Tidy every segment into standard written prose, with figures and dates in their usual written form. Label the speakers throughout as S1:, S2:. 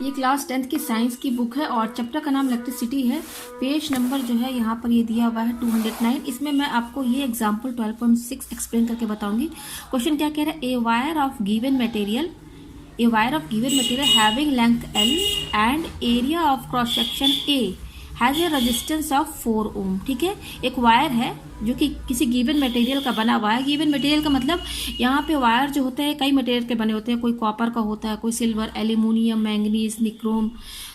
S1: ये class 10th की science की बुक है और चैप्टर का नाम इलेक्ट्रिसिटी है। पेज नंबर जो है यहाँ पर ये दिया हुआ है 209। इसमें मैं आपको ये एग्जांपल 12.6 एक्सप्लेन करके बताऊंगी। क्वेश्चन क्या कह रहा है, a wire of given material having length L and area of cross section A has a resistance of 4 ohm. ठीक है, एक वायर है जो कि किसी गिवन मटेरियल का बना हुआ है। गिवन मटेरियल का मतलब यहाँ पे वायर जो होते हैं कई मटेरियल के बने होते हैं, कोई कॉपर का होता है, कोई सिल्वर, एल्यूमिनियम, मैंगनीज, निक्रोम।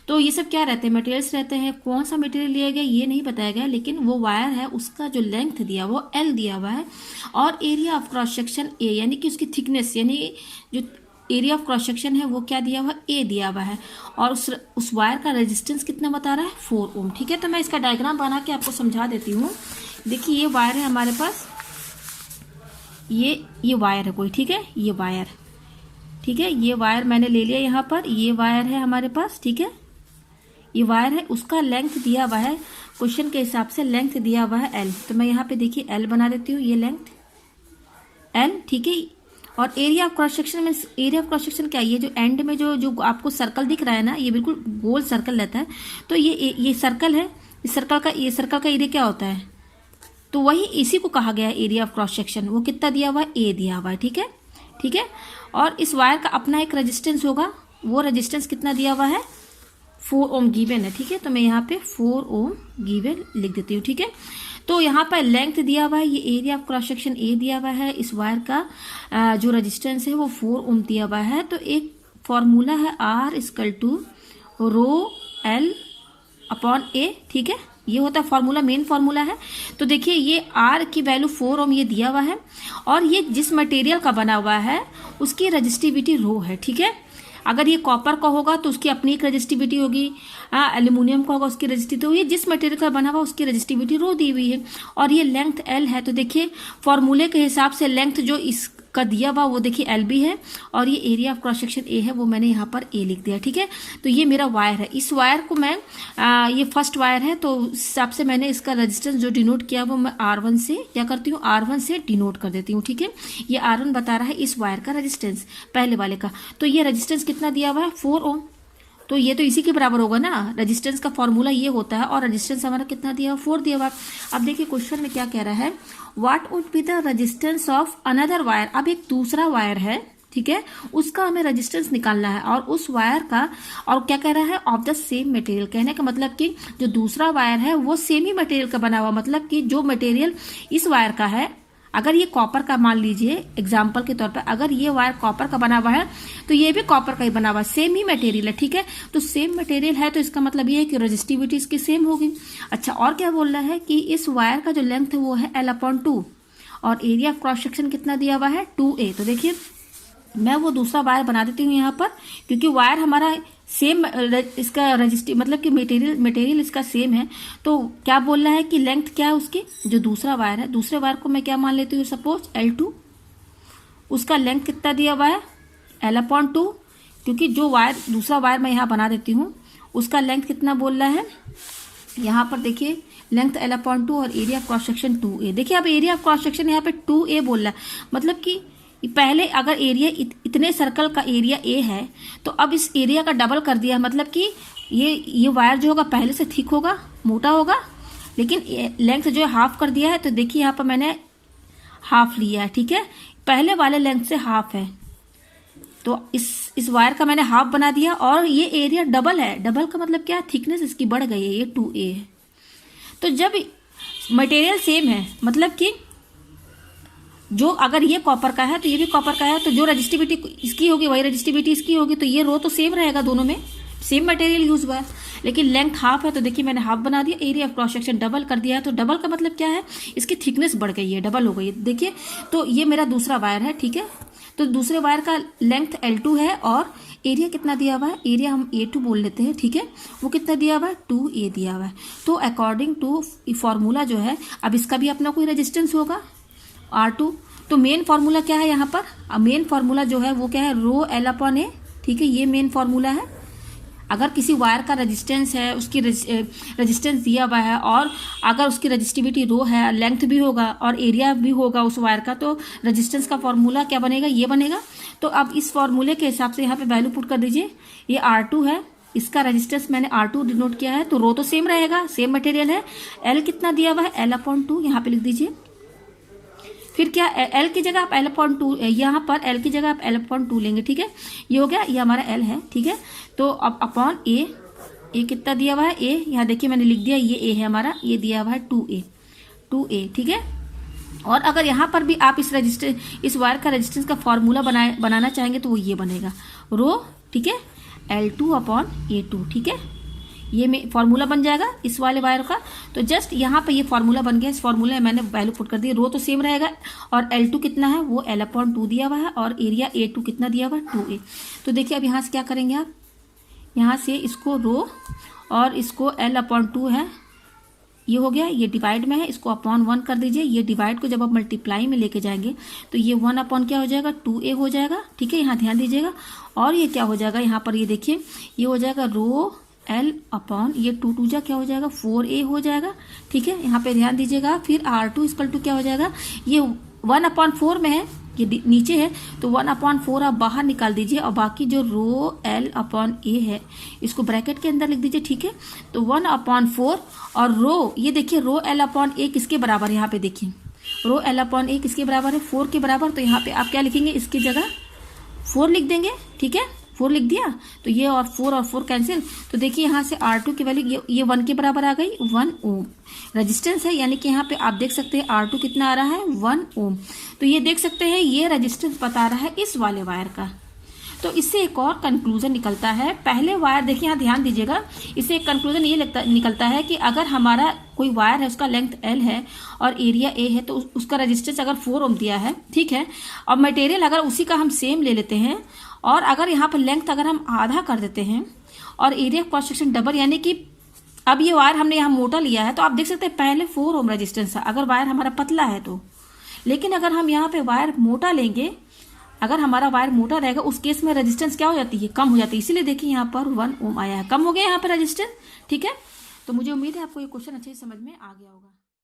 S1: तो ये सब क्या रहते हैं, मटेरियल्स रहते हैं। कौन सा मटेरियल लिया गया ये नहीं बताया गया, लेकिन वो वायर है उसका जो लेंथ दिया वो L दिया हुआ है और area of cross section A यानी कि उसकी थिकनेस यानी जो एरिया ऑफ क्रॉस सेक्शन है वो क्या दिया हुआ, A दिया हुआ है। और उस वायर का रेजिस्टेंस कितना बता रहा है, 4 ओम। ठीक है, तो मैं इसका डायग्राम बना के आपको समझा देती हूँ। देखिए ये वायर है हमारे पास, ये वायर है कोई, ठीक है, ये वायर, ठीक है, ये वायर मैंने ले लिया यहाँ पर, ये वायर है हमारे पास, ठीक है, ये वायर है, उसका लेंथ दिया हुआ है क्वेश्चन के हिसाब से, लेंथ दिया हुआ है L। तो मैं यहाँ पे देखिए L बना देती हूँ, ये लेंथ L, ठीक है। और एरिया ऑफ क्रॉस सेक्शन में, एरिया ऑफ क्रॉस सेक्शन क्या है, ये जो एंड में जो आपको सर्कल दिख रहा है ना, ये बिल्कुल गोल सर्कल रहता है। तो ये सर्कल है, इस सर्कल का एरिया क्या होता है, तो वही इसी को कहा गया है एरिया ऑफ क्रॉस सेक्शन। वो कितना दिया हुआ है, A दिया हुआ है, ठीक है, ठीक है। और इस वायर का अपना एक रेजिस्टेंस होगा, वो रेजिस्टेंस कितना दिया हुआ है, 4 ओम गिवन है, ठीक है। तो मैं यहाँ पे 4 ओम गिवन लिख देती हूँ, ठीक है। तो यहाँ पर लेंथ दिया हुआ है, ये area of cross section A दिया हुआ है, इस वायर का जो रेजिस्टेंस है वो 4 ओम दिया हुआ है। तो एक फॉर्मूला है R = rho L upon A, ठीक है, ये होता है फॉर्मूला, मेन फॉर्मूला है। तो देखिए ये R की वैल्यू 4 ओम ये दिया हुआ है और ये जिस मटेरियल का बना हुआ है उसकी रजिस्टिविटी रो है, ठीक है। अगर ये कॉपर का होगा तो उसकी अपनी एक रजिस्टिविटी होगी, एल्यूमिनियम का होगा उसकी रजिस्टिविटी होगी, जिस मटेरियल का बना हुआ उसकी रजिस्टिविटी रो दी हुई है। और ये लेंथ L है, तो देखिए फॉर्मूले के हिसाब से लेंथ जो इसका दिया हुआ वो देखिए L भी है और ये area of cross section A है, वो मैंने यहाँ पर A लिख दिया, ठीक है। तो ये मेरा वायर है, इस वायर को मैं ये फर्स्ट वायर है तो उस हिसाब से मैंने इसका रेजिस्टेंस जो डिनोट किया वो मैं R1 से क्या करती हूँ, R1 से डिनोट कर देती हूँ, ठीक है। ये R1 बता रहा है इस वायर का रेजिस्टेंस, पहले वाले का। तो ये रेजिस्टेंस कितना दिया हुआ है, 4 ओम। तो ये तो इसी के बराबर होगा ना, रेजिस्टेंस का फॉर्मूला ये होता है और रेजिस्टेंस हमारा कितना दिया हुआ, 4 दिया हुआ। अब देखिए क्वेश्चन में क्या कह रहा है, what would be the resistance of another wire. अब एक दूसरा वायर है, ठीक है, उसका हमें रेजिस्टेंस निकालना है और उस वायर का, और क्या कह रहा है, ऑफ द सेम मटेरियल। कहने का मतलब कि जो दूसरा वायर है वो सेम ही मटेरियल का बना हुआ, मतलब कि जो मटेरियल इस वायर का है, अगर ये कॉपर का मान लीजिए एग्जाम्पल के तौर पर, अगर ये वायर कॉपर का बना हुआ है तो ये भी कॉपर का ही बना हुआ है, सेम ही मटेरियल है, ठीक है। तो सेम मटेरियल है तो इसका मतलब ये है कि रेजिस्टिविटी इसकी सेम होगी। अच्छा, और क्या बोल रहा है कि इस वायर का जो लेंथ है वो है L/2 और एरिया ऑफ क्रॉस सेक्शन कितना दिया हुआ है, 2A। तो देखिए मैं वो दूसरा वायर बना देती हूँ यहाँ पर, क्योंकि वायर हमारा सेम, इसका रजिस्ट्री मतलब कि मटेरियल इसका सेम है। तो क्या बोल रहा है कि लेंथ क्या है उसकी, जो दूसरा वायर है, दूसरे वायर को मैं क्या मान लेती हूँ, सपोज L2, उसका लेंथ कितना दिया हुआ है, L/2, क्योंकि जो वायर दूसरा वायर मैं यहाँ बना देती हूँ उसका लेंथ कितना बोल रहा है, यहाँ पर देखिए लेंथ L/2 और area of cross section 2A। देखिए अब एरिया ऑफ क्रॉस सेक्शन यहाँ पे 2A बोल रहा है, मतलब कि पहले अगर एरिया इतने सर्कल का एरिया A है तो अब इस एरिया का डबल कर दिया, मतलब कि ये वायर जो होगा पहले से थिक होगा, मोटा होगा, लेकिन लेंथ जो है हाफ कर दिया है। तो देखिए यहाँ पर मैंने हाफ लिया है, ठीक है, पहले वाले लेंथ से हाफ है, तो इस वायर का मैंने हाफ बना दिया और ये एरिया डबल है। डबल का मतलब क्या, थिकनेस इसकी बढ़ गई है, ये 2A है। तो जब मटेरियल सेम है, मतलब कि जो अगर ये कॉपर का है तो ये भी कॉपर का है, तो जो रजिस्टिविटी इसकी होगी वही रजिस्टिविटी इसकी होगी, तो ये रो तो सेम रहेगा, दोनों में सेम मटेरियल यूज हुआ है, लेकिन लेंथ हाफ है। तो देखिए मैंने हाफ बना दिया, area of cross section double कर दिया है। तो डबल का मतलब क्या है, इसकी थिकनेस बढ़ गई है, डबल हो गई है। देखिए तो ये मेरा दूसरा वायर है, ठीक है। तो दूसरे वायर का लेंथ L2 है और एरिया कितना दिया हुआ है, एरिया हम A2 बोल लेते हैं, ठीक है, वो कितना दिया हुआ है, 2A दिया हुआ है। तो अकॉर्डिंग टू फॉर्मूला जो है, अब इसका भी अपना कोई रेजिस्टेंस होगा R2। तो मेन फॉर्मूला क्या है यहाँ पर, मेन फॉर्मूला जो है वो क्या है, रो L/A, ठीक है, ये मेन फॉर्मूला है। अगर किसी वायर का रेजिस्टेंस है, उसकी रेजिस्टेंस दिया हुआ है और अगर उसकी रजिस्टिविटी रो है, लेंथ भी होगा और एरिया भी होगा उस वायर का, तो रेजिस्टेंस का फॉर्मूला क्या बनेगा, ये बनेगा। तो अब इस फॉर्मूले के हिसाब से यहाँ पे वैल्यू पुट कर दीजिए। ये R2 है, इसका रेजिस्टेंस मैंने R2 डिनोट किया है, तो रो तो सेम रहेगा, सेम मटेरियल है। L कितना दिया हुआ है, L/2 यहाँ पे लिख दीजिए। फिर क्या, L की जगह आप L/2, यहाँ पर L की जगह आप L/2 लेंगे, ठीक है। ये हो गया, ये हमारा L है, ठीक है। तो अब अपॉन A कितना दिया हुआ है, A यहाँ देखिए मैंने लिख दिया, ये A है हमारा, ये दिया हुआ है 2A, ठीक है। और अगर यहाँ पर भी आप इस वायर का रेजिस्टेंस का फॉर्मूला बनाना चाहेंगे तो वो ये बनेगा, रो, ठीक है, L2/A2, ठीक है। ये फॉर्मूला बन जाएगा इस वाले वायर का। तो जस्ट यहाँ पे ये फॉर्मूला बन गया, इस फॉर्मूले में मैंने वैल्यू पुट कर दी। रो तो सेम रहेगा और L2 कितना है, वो L/2 दिया हुआ है और एरिया A2 कितना दिया हुआ है, 2A। तो देखिए अब यहाँ से क्या करेंगे आप, यहाँ से इसको रो और इसको L/2 है, ये हो गया, ये डिवाइड में है, इसको अपॉन 1 कर दीजिए। ये डिवाइड को जब आप मल्टीप्लाई में लेके जाएंगे तो ये 1 अपॉन क्या हो जाएगा, 2A हो जाएगा, ठीक है। यहाँ ध्यान दीजिएगा। और ये क्या हो जाएगा, यहाँ पर ये देखिए, ये हो जाएगा रो L अपॉन ये 2 जा क्या हो जाएगा, 4A हो जाएगा, ठीक है। यहाँ पे ध्यान दीजिएगा। फिर R2 इक्वल टू क्या हो जाएगा, ये 1/4 में है, ये नीचे है, तो 1/4 आप बाहर निकाल दीजिए और बाकी जो रो L/A है इसको ब्रैकेट के अंदर लिख दीजिए, ठीक है। तो 1/4 और रो, ये देखिए रो L/A किसके बराबर है, यहाँ पे देखिए रो L/A किसके बराबर है, 4 के बराबर। तो यहाँ पे आप क्या लिखेंगे, इसकी जगह 4 लिख देंगे, ठीक है। 4 लिख दिया, तो ये और 4 कैंसिल। तो देखिए यहाँ से R2 की वैल्यू ये 1 के बराबर आ गई, 1 ओम रेजिस्टेंस है, यानी कि यहाँ पे आप देख सकते हैं R2 कितना आ रहा है, 1 ओम। तो ये देख सकते हैं ये रेजिस्टेंस बता रहा है इस वाले वायर का। तो इससे एक और कंक्लूजन निकलता है, पहले वायर देखिए यहाँ ध्यान दीजिएगा, इससे एक कंक्लूजन ये निकलता है कि अगर हमारा कोई वायर है, उसका लेंथ L है और एरिया A है, तो उसका रेजिस्टेंस अगर 4 ओम दिया है, ठीक है। और मटेरियल अगर उसी का हम सेम ले लेते हैं और अगर यहाँ पर लेंथ अगर हम आधा कर देते हैं और एरिया क्रॉस सेक्शन डबल, यानी कि अब ये वायर हमने यहाँ मोटा लिया है, तो आप देख सकते हैं पहले 4 ओम रेजिस्टेंस था अगर वायर हमारा पतला है तो। लेकिन अगर हम यहाँ पे वायर मोटा लेंगे, अगर हमारा वायर मोटा रहेगा, उस केस में रेजिस्टेंस क्या हो जाती है, कम हो जाती है। इसीलिए देखिए यहाँ पर 1 ओम आया है, कम हो गया यहाँ पर रेजिस्टेंस, ठीक है। तो मुझे उम्मीद है आपको ये क्वेश्चन अच्छे से समझ में आ गया होगा।